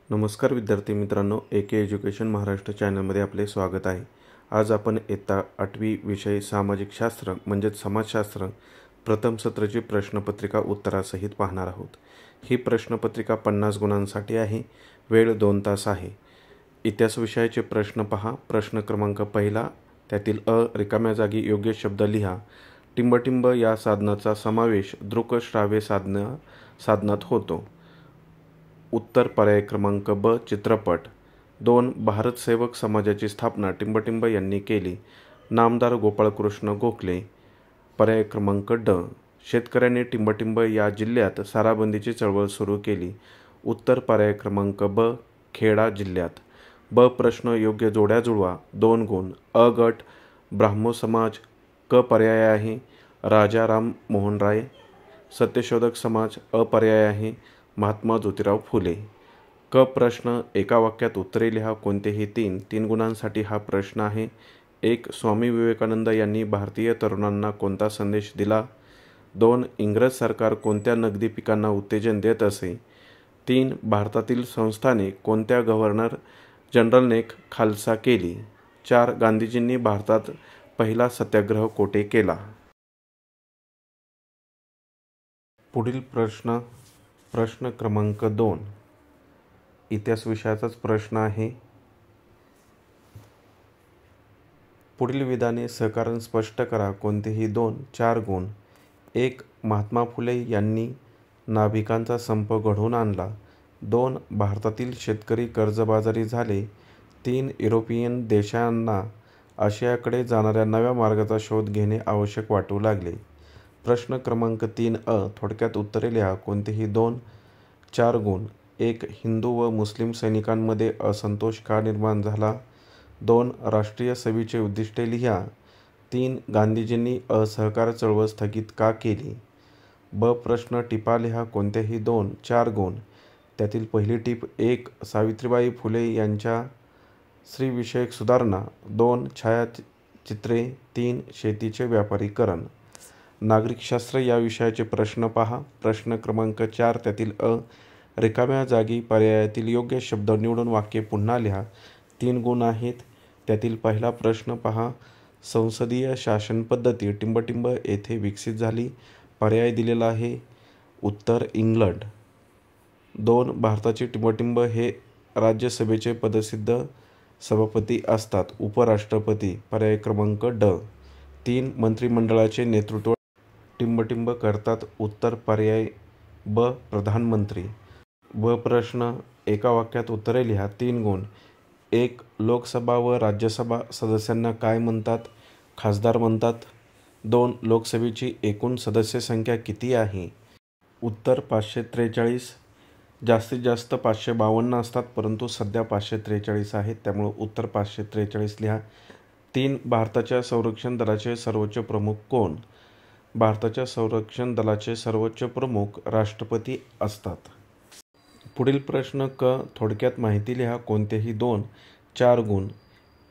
नमस्कार विद्यार्थी मित्रांनो, एके एज्युकेशन महाराष्ट्र चॅनलमध्ये आपले स्वागत आहे। आज आपण इयत्ता 8वी विषय सामाजिक शास्त्र म्हणजेच समाजशास्त्र प्रथम सत्राची प्रश्नपत्रिका उत्तरासहित पाहणार आहोत। ही प्रश्नपत्रिका 50 गुणांसाठी आहे। वेळ 2 तास आहे। इतिहास विषयाचे प्रश्न पहा। प्रश्न क्रमांक पहिला, त्यातील अ, रिकाम्या जागी योग्य शब्द लिहा। टिंबटिंब या साधनाचा समावेश दृकश्राव्य साधनात होतो। उत्तर पर्याय क्रमांक ब, चित्रपट। 2. भारत सेवक समाजाची स्थापना टिंबटिंब यांनी केली। नामदार गोपाळकृष्ण गोखले। पर्याय क्रमांक ड, शेतकऱ्यांनी टिंबटिंब या जिल्ह्यात साराबंदीची चळवळ सुरू केली। उत्तर पर्याय क्रमांक ब, खेडा जिल्ह्यात। ब प्रश्न योग्य जोड्या जुळवा। 2 गुण। अ गट ब्राह्मो समाज। क पर्याय आहे राजा राम मोहन राय। सत्यशोधक समाज अ पर्याय आहे महात्मा ज्योतिराव फुले। क प्रश्न एका वाक्यात उत्तरे लिहा। कोणतेही 3 गुणांसाठी हा प्रश्न आहे। 1. स्वामी विवेकानंद यांनी भारतीय तरुणांना कोणता संदेश दिला? 2. इंग्रज सरकार कोणत्या नगदी पिकांना उत्तेजन देत असे? 3. भारतातील संस्थाने कोणत्या गव्हर्नर जनरलने खालसा केली? 4. गांधीजींनी भारतात पहिला सत्याग्रह कोठे केला? पुढील प्रश्न क्रमांक 2 इतिहास विषयाचाच प्रश्न आहे। पुढील विधाने सहकारण स्पष्ट करा। कोणतेही 2, 4 गुण। 1. महात्मा फुले यांनी नाभिकांचा संप घडवून आणला। 2. भारतातील शेतकरी कर्जबाजारी झाले। 3. युरोपियन देशांना आशियाकडे जाणाऱ्या नव्या मार्गाचा शोध घेणे आवश्यक वाटू लागले। प्रश्न क्रमांक 3 अ, थोडक्यात उत्तरे लिहा। कोणतेही 2, 4 गुण। 1. हिंदू व मुस्लिम सैनिकांमध्ये असंतोष का निर्माण झाला? 2. राष्ट्रीय सभेची उद्दिष्टे लिहा। 3. गांधीजींनी असहकार चळवळ स्थगित का केली? ब प्रश्न टिपा लिहा। कोणतेही 2, 4 गुण। त्यातील पहिली टीप 1. सावित्रीबाई फुले यांच्या स्त्रीविषयक सुधारणा। 2. छायाचित्रे। 3. शेतीचे व्यापारीकरण। नागरिकशास्त्र या विषयाचे प्रश्न पहा। प्रश्न क्रमांक 4, त्यातील अ, रिकाम्या जागी पर्यायातील योग्य शब्द निवडून वाक्य पुन्हा लिहा। 3 गुण आहेत। त्यातील पहिला प्रश्न पहा। संसदीय शासन पद्धती टिंबटिंब येथे विकसित झाली। पर्याय दिलेला आहे उत्तर इंग्लंड। 2. भारताचे टिंबटिंब हे राज्यसभेचे पदसिद्ध सभापती असतात, उपराष्ट्रपती। पर्याय क्रमांक ड. 3. मंत्रिमंडळाचे नेतृत्व टिंबटिंब करतात। उत्तर पर्याय ब, प्रधानमंत्री। ब प्रश्न एका वाक्यात उत्तरे लिहा। 3 गुण। 1. लोकसभा व राज्यसभा सदस्यांना काय म्हणतात? खासदार म्हणतात। 2. लोकसभेची एकूण सदस्य संख्या किती आहे? उत्तर 543। जास्तीत जास्त 552 असतात, परंतु सध्या 543 आहेत, त्यामुळे उत्तर 543 लिहा। 3. भारताच्या संरक्षण दलाचे सर्वोच्च प्रमुख कोण? भारताच्या संरक्षण दलाचे सर्वोच्च प्रमुख राष्ट्रपती असतात। पुढील प्रश्न क, थोडक्यात माहिती लिहा। कोणतेही 2, 4 गुण।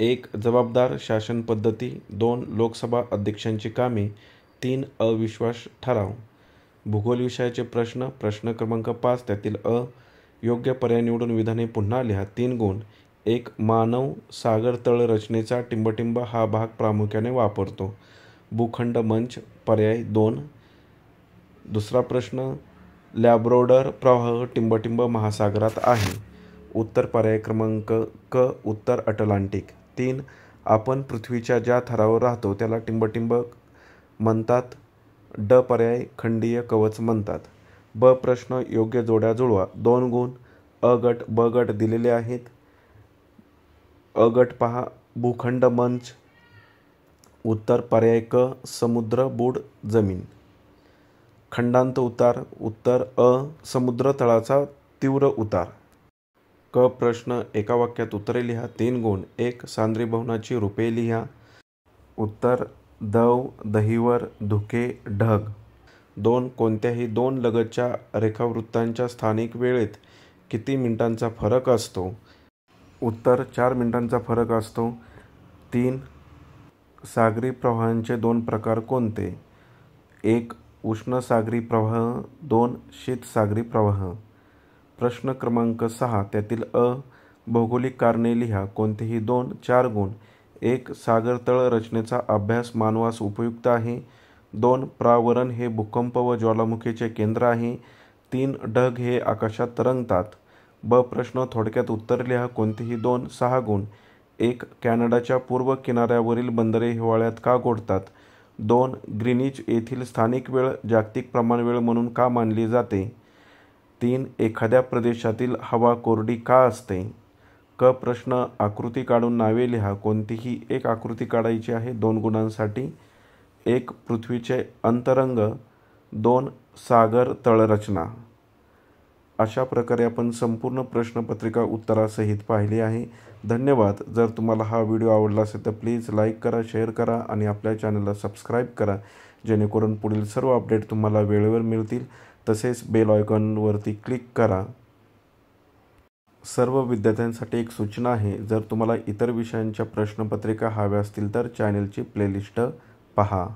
1. जबाबदार शासन पद्धती। 2. लोकसभा अध्यक्षांची कामे। 3. अविश्वास ठराव। भूगोल विषयाचे प्रश्न। प्रश्न क्रमांक 5, त्यातील अ, योग्य पर्याय निवडून विधाने पुन्हा लिहा। 3 गुण। 1. मानव सागर तळ रचनेचा टिंबटिंब हा भाग प्रामुख्याने वापरतो। भूखंड मंच। पर्याय 2। दुसरा प्रश्न, लॅब्राडोर प्रवाह टिंबटिंब महासागरात आहे। उत्तर पर्याय क्रमांक क, उत्तर अटलांटिक। 3. आपण पृथ्वीच्या ज्या थरावर राहतो त्याला टिंबटिंब म्हणतात। ड पर्याय खंडीय कवच म्हणतात। ब प्रश्न योग्य जोड्या जुळवा। 2 गुण। अ गट ब गट दिलेले आहेत। अ गट पहा, भूखंड मंच। उत्तर पर्याय क, समुद्र बुड जमीन। खंडांत उतार। उत्तर अ, समुद्र तळाचा तीव्र उतार। क प्रश्न एका वाक्यात उत्तरे लिहा। 3 गुण। 1. सांद्री भवनाची रूपे लिहा। उत्तर दव, दहिवर, धुके, ढग। 2. कोणत्याही 2 लगतच्या रेखावृत्तांच्या स्थानिक वेळेत किती मिनिटांचा फरक असतो? उत्तर 4 मिनिटांचा फरक असतो। 3. सागरी प्रवाहांचे 2 प्रकार कोणते? 1. उष्ण सागरी प्रवाह। 2. शीत सागरी प्रवाह। प्रश्न क्रमांक 6 त्यातील अ. भौगोलिक कारणे लिहा. कोणतेही 2 4 गुण. 1. सागरतळ रचनेचा अभ्यास मानवास उपयुक्त आहे. 2. प्रावरण हे भूकंप व ज्वालामुखीचे केंद्र आहे. 3. ढग हे आकाशात तरंगतात. ब. प्रश्न थोडक्यात उत्तर लिहा. कोणतेही 2 6 गुण. 1. कॅनडाच्या पूर्व किनाऱ्यावरील बंदरे हिवाळ्यात का गोठतात? 2. ग्रीनिच येथील स्थानिक वेळ जागतिक प्रमाणवेळ म्हणून का मानली जाते? 3. एखाद्या प्रदेशातील हवा कोरडी का असते? क. प्रश्न आकृती काढून नावे लिहा. कोणतीही एक आकृती काढायची आहे 2 गुणांसाठी. 1. पृथ्वीचे अंतरंग. 2. सागर तळरचना. अशा प्रकारे आपण संपूर्ण प्रश्नपत्रिका उत्तरासहित पाहिली आहे. धन्यवाद. जर तुम्हाला हा व्हिडिओ आवडला असेल तर प्लीज लाईक करा, शेअर करा आणि आपल्या चॅनलला सबस्क्राईब करा, जेणेकरून पुढील सर्व अपडेट तुम्हाला वेळेवर मिळतील. तसेच बेल आयकॉनवरती क्लिक करा. सर्व विद्यार्थ्यांसाठी एक सूचना आहे, जर तुम्हाला इतर विषयांच्या प्रश्नपत्रिका हव्या असतील तर चॅनलची प्लेलिस्ट पहा.